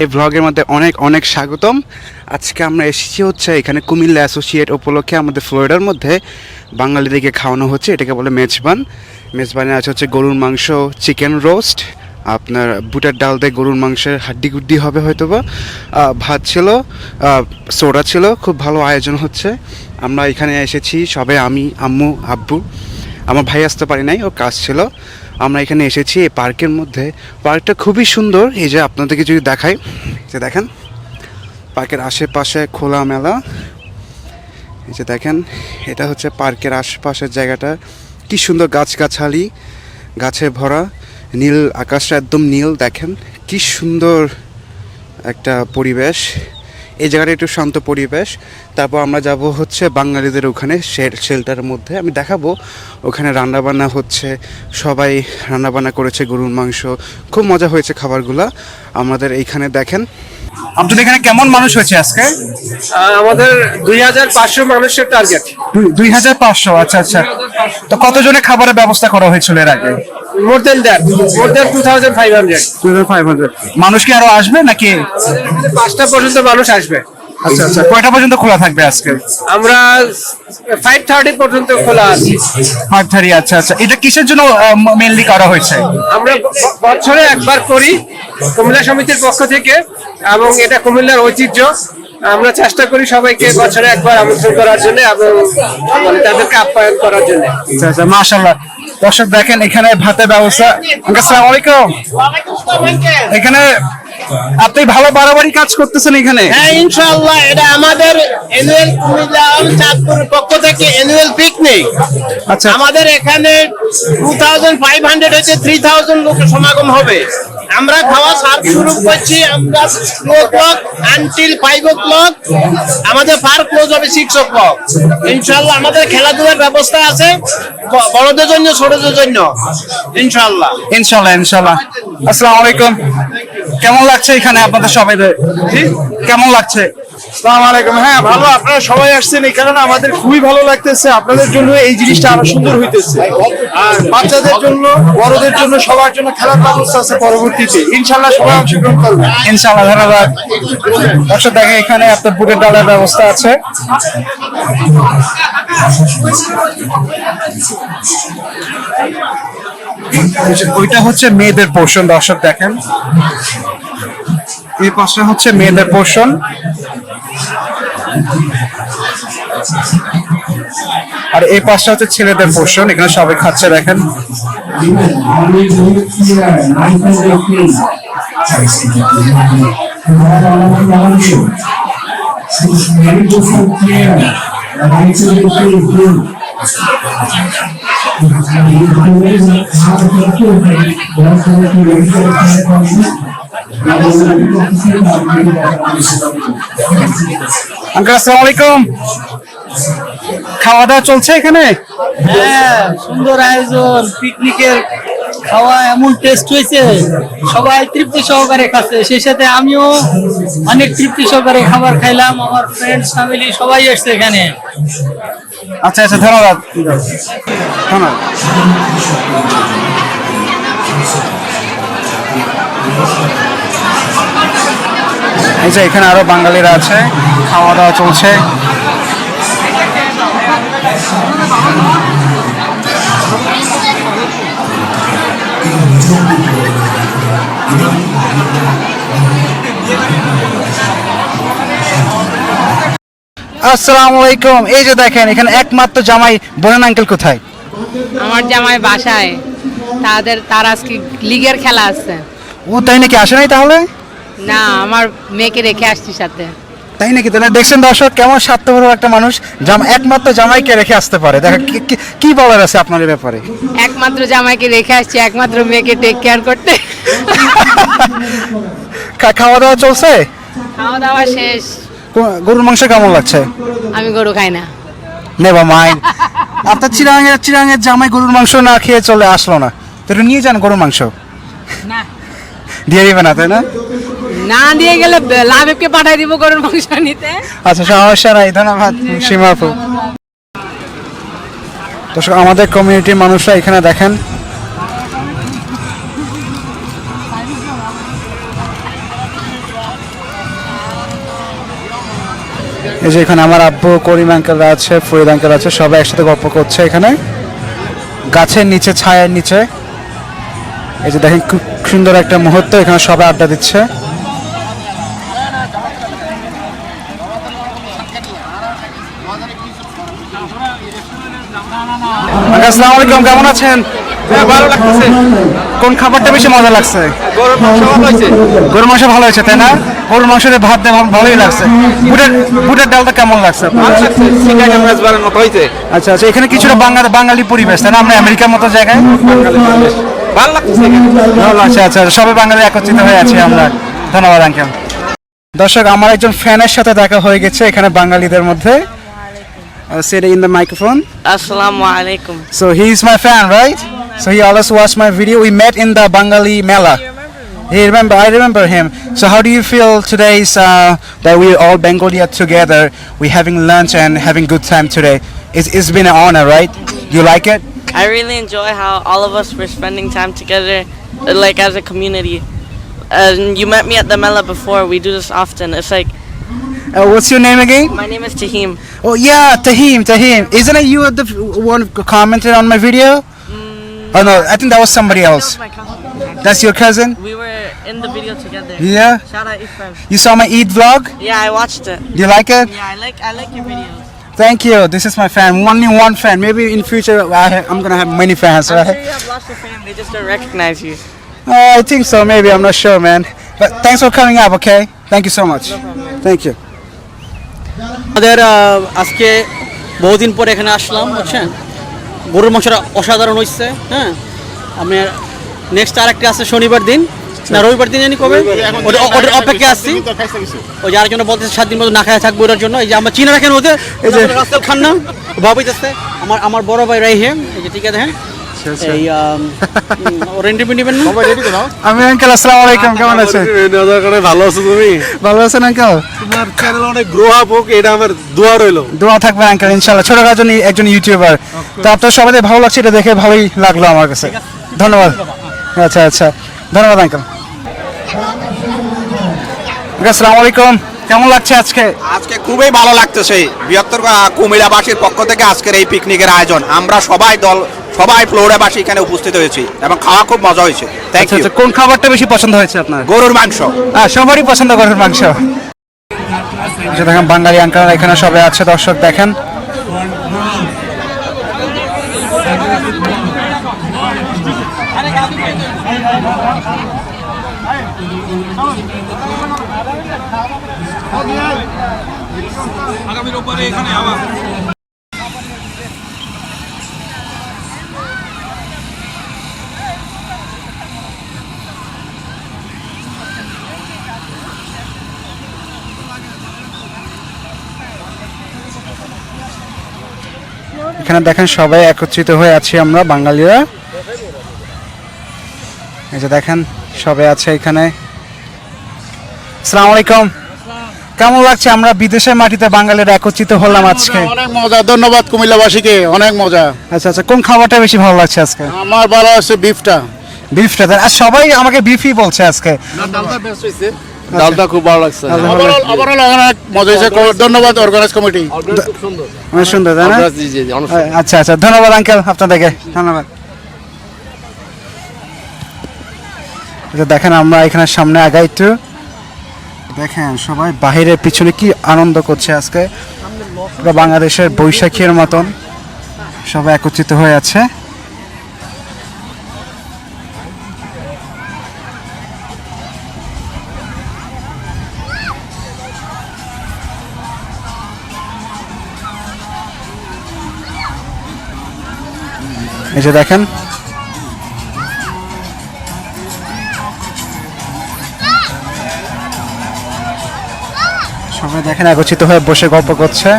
এই ব্লগের মধ্যে অনেক অনেক স্বাগতম। আজকে আমরা এসেছি হচ্ছে এখানে কুমিল্লা অ্যাসোসিয়েট উপলক্ষে আমাদের ফ্লোরিডার মধ্যে বাঙালিদেরকে খাওয়ানো হচ্ছে, এটাকে বলে মেজবান। মেজবানে আছে হচ্ছে গরুর মাংস, চিকেন রোস্ট, আপনার বুটের ডাল দিয়ে গরুর মাংসের হাড্ডি গুড্ডি হবে হয়তোবা, ভাত ছিল, সোডা ছিল, খুব ভালো আয়োজন হচ্ছে। আমরা এখানে এসেছি সবাই, আমি, আম্মু, আব্বু, আমার ভাই আসতে পারি নাই, ও কাজ ছিল। আমরা এখানে এসেছি এই পার্কের মধ্যে। পার্কটা খুবই সুন্দর, এই যে আপনাদেরকে যদি দেখাই, যে দেখেন পার্কের আশেপাশে খোলামেলা, এই যে দেখেন এটা হচ্ছে পার্কের আশেপাশের জায়গাটা, কি সুন্দর গাছগাছালি, গাছে ভরা, নীল আকাশটা একদম নীল, দেখেন কি সুন্দর একটা পরিবেশ। এই জায়গাটা একটু শান্ত পরিবেশ। তারপর আমরা যাব হচ্ছে বাঙালিদের ওখানে শেল্টারের মধ্যে, আমি দেখাবো ওখানে রান্নাবান্না হচ্ছে, সবাই রান্নাবান্না করেছে গরুর মাংস, খুব মজা হয়েছে খাবারগুলা আমাদের এইখানে। দেখেন আপনাদের এখানে কেমন মানুষ হয়েছে আজকে? আমাদের 2500 মানুষের টার্গেট। 2500, আচ্ছা আচ্ছা। তো কতজনের খাবারের ব্যবস্থা করা হয়েছিল এর আগে? মোর দেন 2500। 2500 মানুষ কি আরো আসবে নাকি? 5টা পর্যন্ত মানুষ আসবে। আচ্ছা আচ্ছা, কয়টা পর্যন্ত খোলা থাকবে আজকে? আমরা 5:30 পর্যন্ত খোলা আছি। 5:30, আচ্ছা আচ্ছা। এটা কিসের জন্য মেইনলি করা হয়েছে? আমরা বছরে একবার করি কুমিল্লা সমিতির পক্ষ থেকে, এবং এটা কুমিল্লার ঐতিহ্য। আমরা চেষ্টা করি সবাইকে বছরে একবার আমন্ত্রণ করার জন্য এবং মানে তাদেরকে আপ্যায়ন করার জন্য। আচ্ছা আচ্ছা, মাশাআল্লাহ। দর্শক দেখেন এখানে ভাতের ব্যবস্থা। আসসালামু আলাইকুম। এখানে আপনি ভালো বাড়াবাড়ি কাজ করতেছেন এখানে? হ্যাঁ, ইনশাআল্লাহ। এটা আমাদের অ্যানুয়াল কুমিল্লা চাঁদপুরের পক্ষ থেকে অ্যানুয়াল পিকনিক। আচ্ছা, আমাদের এখানে 2500 হচ্ছে 3000 লোকের সমাগম হবে। আমরা খাওয়া সার্ভ শুরু করছি আমরা 2 o'clock আনটিল 5 o'clock। আমাদের পার্ক ক্লোজ হবে 6 o'clock। ইনশাআল্লাহ আমাদের খেলাধুলার ব্যবস্থা আছে, বড়দের জন্য ছোটদের জন্য, ইনশাআল্লাহ ইনশাআল্লাহ ইনশাআল্লাহ। আসসালামু আলাইকুম। কেমন লাগছে এখানে আপনাদের সবাইদের? কেমন লাগছে? আসসালামু আলাইকুম। হ্যাঁ, ভালো। আপনারা সবাই আসছেন এই কারণে আমাদের খুবই ভালো লাগতেছে। আপনাদের জন্য এই জিনিসটা আরো সুন্দর হইতেছে। আর বাচ্চাদের জন্য, বড়দের জন্য, সবার জন্য খেলার ব্যবস্থা আছে পরবর্তীতে। ইনশাআল্লাহ সবাই অংশগ্রহণ করবেন। ইনশাআল্লাহ, ধন্যবাদ। দর্শক দেখেন এখানে আপনার বুটের ডালের ব্যবস্থা আছে। ওইটা হচ্ছে মেয়েদের পোর্শন। দর্শক দেখেন এই পাশটা হচ্ছে মেয়েদের পোর্শন, আর এই পাশটা হচ্ছে ছেলেদের পোর্শন। এখানে সবাই খাচ্ছে দেখেন। আঙ্কেল আসসালামু আলাইকুম। খাওয়া দাওয়া চলছে এখানে? হ্যাঁ, সুন্দর আয়োজন পিকনিকের। খাওয়া এমন টেস্ট হয়েছে, সবাই তৃপ্তি সহকারে খাচ্ছে। সেই সাথে আমিও অনেক তৃপ্তি সহকারে খাবার খাইলাম। আমার ফ্রেন্ডস ফ্যামিলি সবাই এসছে এখানে। আচ্ছা আচ্ছা, ধন্যবাদ ধন্যবাদ। এই যে এখানে আরো বাঙালিরা আছে, খাওয়া দাওয়া চলছে। আসসালামু আলাইকুম। এই যে দেখেন এখানে একমাত্র জামাই, বোনেন আঙ্কেল কোথায়? আমার জামাই বাসায়, তার আজকে লিগের খেলা আছে। ও তাই নাকি, আসে নাই তাহলে? না, আমার মেয়েকে রেখে আসছি সাথে। তাই নাকি? তাহলে দেখছেন দর্শক কেমন স্বার্থপর একটা মানুষ, একমাত্র জামাইকে রেখে আসতে পারে। দেখেন কি বলার আছে আপনার ব্যাপারে। একমাত্র জামাইকে রেখে আসছি একমাত্র মেয়েকে টেক কেয়ার করতে। খাওয়া দাওয়া চলছে? খাওয়া দাওয়া শেষ। গরুর মাংস কেমন লাগছে? আমি গরু খাই না। Never mind. আপনার চিরাঙের জামাই গরুর মাংস না খেয়ে চলে আসলো না, তো একটু নিয়ে যান গরুর মাংস। না, দিয়ে দিবে না তাই না? না দিয়ে গেলে লাভকে পাঠাই দিব গরুর মাংস নিতে। আচ্ছা, সমস্যা নাই, ধন্যবাদ সীমা আপু। দর্শক আমাদের কমিউনিটির মানুষরা এখানে দেখেন এই যে এখানে আমার আব্বু, করিম আঙ্কেল আছে, ফরিদ আঙ্কেল আছে, সবাই একসাথে গল্প করছে এখানে গাছের নিচে, ছায়ার নিচে। এই যে দেখেন খুব সুন্দর একটা মুহূর্ত, এখানে সবাই আড্ডা দিচ্ছে। আসসালামু আলাইকুম, কেমন আছেন? ভালো লাগতেছে। কোন খাবারটা বেশি মজা লাগছে? গরুর মাংস ভালো হয়েছে। গরুর মাংস ভালো হয়েছে, তাই না? গরুর মাংস দিয়ে ভাত দিয়ে ভালোই লাগছে। বুটের ডালটা কেমন লাগছে আপনার? ভালো লাগছে, চিকেন মেজবানের মতো হয়েছে। আচ্ছা আচ্ছা, এখানে কিছুটা বাঙালি পরিবেশ, তাই না? আমরা আমেরিকার মতো জায়গায়। ভালো লাগতেছে। ভালো, আচ্ছা আচ্ছা, সবাই বাঙালি একত্রিত হয়ে আছি আমরা। ধন্যবাদ আঙ্কেল। দর্শক, আমার একজন ফ্যানের সাথে দেখা হয়ে গেছে এখানে বাঙালিদের মধ্যে। Say it in the microphone. Assalamu alaikum. So he is my fan, right? So he always watched my video. We met in the Bengali Mela. I remember him. So how do you feel today that we all Bengali are together? We're having lunch and having good time today. It's been an honor, right? You like it? I really enjoy how all of us were spending time together, like as a community. You met me at the Mela before. We do this often. It's like, What's your name again? my name is Tahim. Oh yeah, Tahim. Isn't it you the one who commented on my video? Oh no, I think that was somebody else. My cousin. That's your cousin? We were in the video together. Yeah. Shout out Ifram. You saw my Eid vlog? Yeah, I watched it. Do you like it? Yeah, I like your videos. Thank you. This is my fan. Only one fan. Maybe in future I'm gonna have many fans, I'm right? sure you have lots of fans. They just don't recognize you. I think so. Maybe I'm not sure, man. But thanks for coming up. Okay. Thank you so much. Thank you. আমাদের আজকে বহুদিন পরে এখানে আসলাম, বুঝছেন? গরুর মাংসটা অসাধারণ হচ্ছে। হ্যাঁ, আমি নেক্সট আরেকটা আছে শনিবার দিন না রবিবার দিন জানি কবে, ওটার অপেক্ষা আসছি। ওই যে আরেকজন বলতেছে 7 দিন মতো না খায় থাকবো ওটার জন্য। এই যে আমরা চিনে রাখেন ওদের, এই যে রাসেল খান না ভাবিতেছে আমার বড় ভাই রাইহে, এই যে ঠিক আছে। হ্যাঁ, এই ওর ইন্টারভিউ নেবেন না? আমি আঙ্কেল, আসসালামু আলাইকুম, কেমন আছেন? ভালো আছো তুমি? ভালো আছেন আঙ্কেল? তোমার চ্যানেল অনেক গ্রো আপ হোক, এটা আমার দোয়া রইলো। দোয়া থাকবে আঙ্কেল, ইনশাআল্লাহ। ছোটখাটো একজন ইউটিউবার, তো আপনার সবাই ভালো লাগছে, এটা দেখে ভালোই লাগলো আমার কাছে। ধন্যবাদ। আচ্ছা আচ্ছা, ধন্যবাদ আঙ্কেল। আসসালামু আলাইকুম, কেমন লাগছে আজকে? আজকে খুবই ভালো লাগতেছে। বৃহত্তর কুমিল্লাবাসীর পক্ষ থেকে আজকের এই পিকনিকের আয়োজন, আমরা সবাই ফ্লোরিডাবাসী এখানে উপস্থিত হয়েছি এবং খাওয়া খুব মজা হয়েছে। Thank you. কোন খাবারটা বেশি পছন্দ হয়েছে আপনার? গরুর মাংস। সবারই পছন্দ গরুর মাংস। দেখেন বাঙালি আঙ্কেল এখানে সবাই আছে। দর্শক দেখেন, এখানে দেখেন সবাই একত্রিত হয়ে আছি আমরা বাঙালিরা। এই যে দেখেন সবাই আছে এখানে। আসসালামু আলাইকুম, কেমন লাগছে? আমরা বিদেশের মাটিতে বাঙালিরা একত্রিত হলাম আজকে। অনেক মজা, ধন্যবাদ কুমিল্লাবাসীকে, অনেক মজা। আচ্ছা আচ্ছা, কোন খাবারটা বেশি ভালো লাগছে আজকে? আমার ভালো আছে বিফটা। আর সবাই আমাকে বিফই বলছে আজকে। ডালটা খুব ভালো লাগছে। ওভারঅল অনেক মজা হয়েছে। ধন্যবাদ অর্গানাইজ কমিটি, অনেক সুন্দর, তাই না? আচ্ছা আচ্ছা, ধন্যবাদ আঙ্কেল আপনাদেরকে, ধন্যবাদ। দেখেন আমরা এখানে সামনে আগাই একটু, দেখেন সবাই বাহিরের পিছনে কি আনন্দ করছে আজকে। বাংলাদেশের বৈশাখীর মতন সবাই একত্রিত হয়ে আছে। এই যে দেখেন সবাই দেখেন একত্রিত হয়ে বসে গল্প করছে।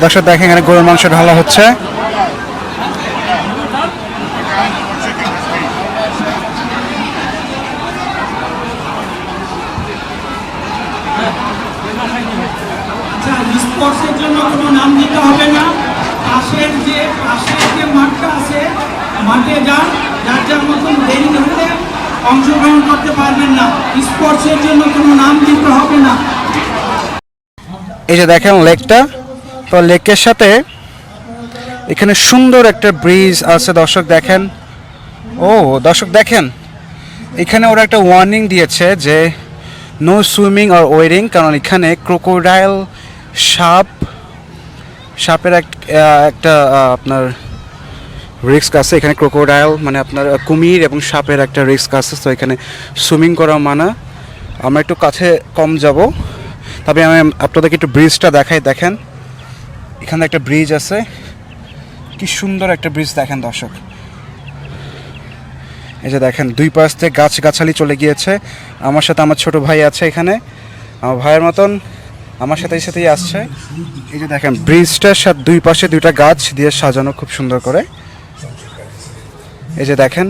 দর্শক দেখেন এখানে গরুর মাংস ঢালা হচ্ছে। স্পোর্টসের জন্য কোনো নাম দিতে হবে না। পাশের যে মাঠটা আছে, মাঠে যান, যার যার মতন দেরি হলে অংশগ্রহণ করতে পারবেন না। স্পোর্টসের জন্য কোনো নাম দিতে হবে না। এই যে দেখেন লেকটা, তো লেকের সাথে এখানে সুন্দর একটা ব্রিজ আছে দর্শক দেখেন। ও দর্শক দেখেন, এখানে ওরা একটা ওয়ার্নিং দিয়েছে যে নো সুইমিং অর ওয়েডিং, কারণ এখানে ক্রোকোডাইল, সাপের একটা আপনার রিস্ক আছে। এখানে ক্রোকোডাইল মানে আপনার কুমির এবং সাপের একটা রিস্ক আছে, তো এখানে সুইমিং করা মানা। আমরা একটু কাছে কম যাব, তবে আমি আপনাদেরকে একটু ব্রিজটা দেখাই। দেখেন এখানে একটা ব্রিজ আছে, কি সুন্দর একটা ব্রিজ দেখেন দর্শক। এই যে দেখেন দুই পাশ থেকে গাছগাছালি চলে গিয়েছে। আমার সাথে আমার ছোট ভাই আছে এখানে, আমার ভাইয়ের মতন আমার সাথেই আসছে। এই যে দেখেন ব্রিজটার সাথে দুই পাশে দুইটা গাছ দিয়ে সাজানো খুব সুন্দর করে। এই যে দেখেন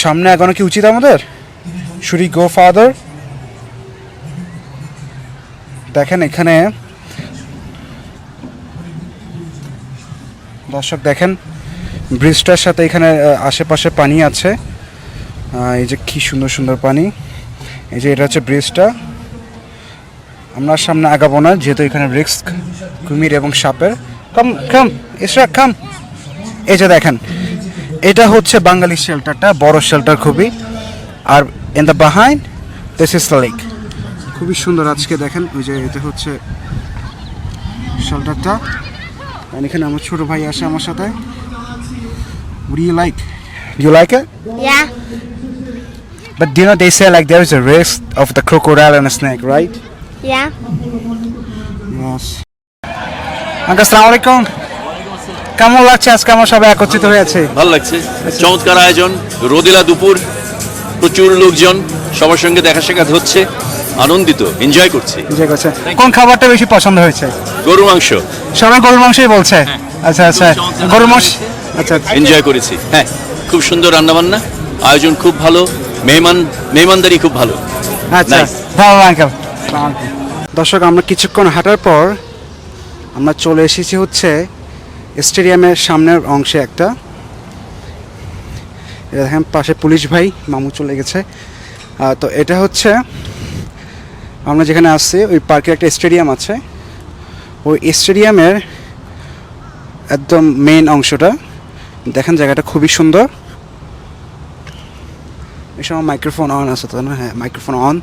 সামনে এগোনো কি উচিত আমাদের? Should we go father? দেখেন এখানে দর্শক দেখেন ব্রিজটার সাথে এখানে আশেপাশে পানি আছে। এই যে কি সুন্দর সুন্দর পানি। এই যে এটা হচ্ছে ব্রিজটা। আমরা সামনে আগাবো না, যেহেতু এখানে রিস্ক কুমির এবং সাপের। কাম ইসরা কাম। এই যে দেখেন এটা হচ্ছে বাঙালি শেল্টারটা, বড় শেল্টার খুবই। আর in the behind this is the lake. খুবই সুন্দর আজকে দেখেন। ওই যে এটা হচ্ছে শেল্টারটা। এখানে আমার ছোট ভাই আসে আমার সাথে। What do you like? Do you like it? Yeah. But do you know they say like there is a risk of the crocodile and a snake, right? Yeah. Yes. Uncle, আসসালামু আলাইকুম। কেমন লাগছে আজকে আমরা সবাই একত্রিত হয়েছে? ভালো লাগছে, চমৎকার আয়োজন, রোদেলা দুপুর, প্রচুর লোকজন, সবার সঙ্গে দেখা সাক্ষাৎ হচ্ছে, আনন্দিত, এনজয় করছি। এনজয় করছে। কোন খাবারটা বেশি পছন্দ হয়েছে? গরু মাংস। সবাই গরুর মাংসই বলছে। আচ্ছা আচ্ছা, গরুর মাংস। আচ্ছা, এনজয় করেছি। হ্যাঁ, খুব সুন্দর রান্নাবান্না, আয়োজন খুব ভালো, মেহমানদারি খুব ভালো। আচ্ছা, ভালো আঙ্কেল। দর্শক আমরা কিছুক্ষণ হাঁটার পর আমরা চলে এসেছি হচ্ছে স্টেডিয়ামের সামনের অংশে একটা। এটা দেখেন পাশে পুলিশ ভাই মামু চলে গেছে। তো এটা হচ্ছে আমরা যেখানে আসছি ওই পার্কের একটা স্টেডিয়াম আছে, ওই স্টেডিয়ামের একদম মেইন অংশটা। দেখেন জায়গাটা খুবই সুন্দর। এই সময় মাইক্রোফোন অন আছে তো না? হ্যাঁ, মাইক্রোফোন অন,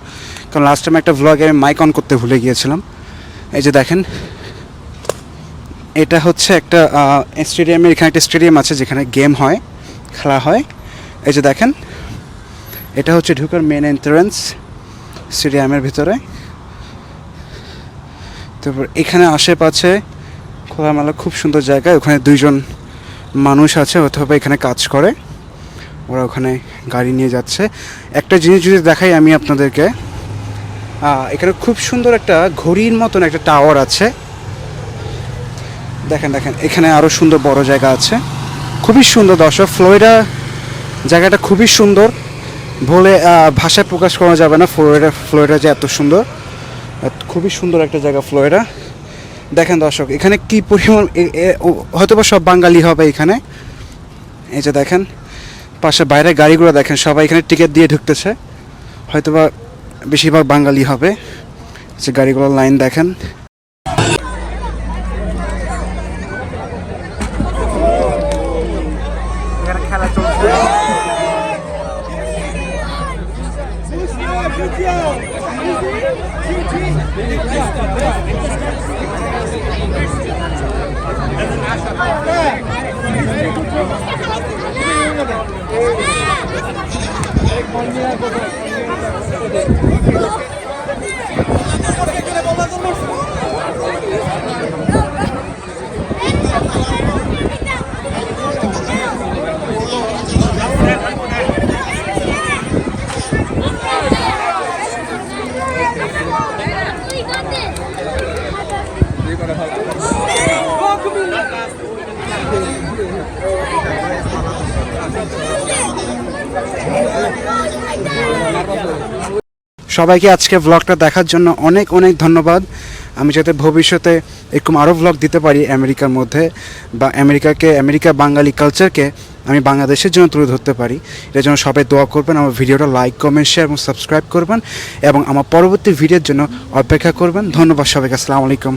কারণ লাস্ট টাইম একটা ভ্লগে আমি মাইক অন করতে ভুলে গিয়েছিলাম। এই যে দেখেন এটা হচ্ছে একটা স্টেডিয়ামের, এখানে একটা স্টেডিয়াম আছে যেখানে গেম হয়, খেলা হয়। এই যে দেখেন এটা হচ্ছে ঢুকার মেন এন্ট্রান্স স্টেডিয়ামের ভিতরে। তারপর এখানে আশেপাশে খোলামেলা খুব সুন্দর জায়গা। ওখানে দুইজন মানুষ আছে, অথবা এখানে কাজ করে, ওরা ওখানে গাড়ি নিয়ে যাচ্ছে। একটা জিনিস যদি দেখাই আমি আপনাদেরকে, এখানে খুব সুন্দর একটা ঘড়ির মতন একটা টাওয়ার আছে। দেখেন দেখেন এখানে আরও সুন্দর বড় জায়গা আছে, খুবই সুন্দর দর্শক। ফ্লোরিডা জায়গাটা খুবই সুন্দর, বলে ভাষায় প্রকাশ করা যাবে না। ফ্লোরিডা যে এত সুন্দর, খুবই সুন্দর একটা জায়গা ফ্লোরিডা। দেখেন দর্শক এখানে কি পরিমাণ, হয়তোবা সব বাঙালি হবে এখানে। এই যে দেখেন পাশে বাইরে গাড়িগুলো দেখেন, সবাই এখানে টিকিট দিয়ে ঢুকতেছে, হয়তোবা বেশিরভাগ বাঙালি হবে। যে গাড়িগুলোর লাইন দেখেন। খেলা চলছে। সবাইকে আজকে ব্লগটা দেখার জন্য অনেক অনেক ধন্যবাদ। আমি যাতে ভবিষ্যতে এরকম আরও ভ্লগ দিতে পারি আমেরিকার মধ্যে, বা আমেরিকা বাঙালি কালচারকে আমি বাংলাদেশের জন্য তুলে ধরতে পারি। এটার জন্য সবাই দোয়া করবেন, আমার ভিডিওটা লাইক, কমেন্ট, শেয়ার এবং সাবস্ক্রাইব করবেন এবং আমার পরবর্তী ভিডিওর জন্য অপেক্ষা করবেন। ধন্যবাদ সবাইকে, আসসালামু আলাইকুম।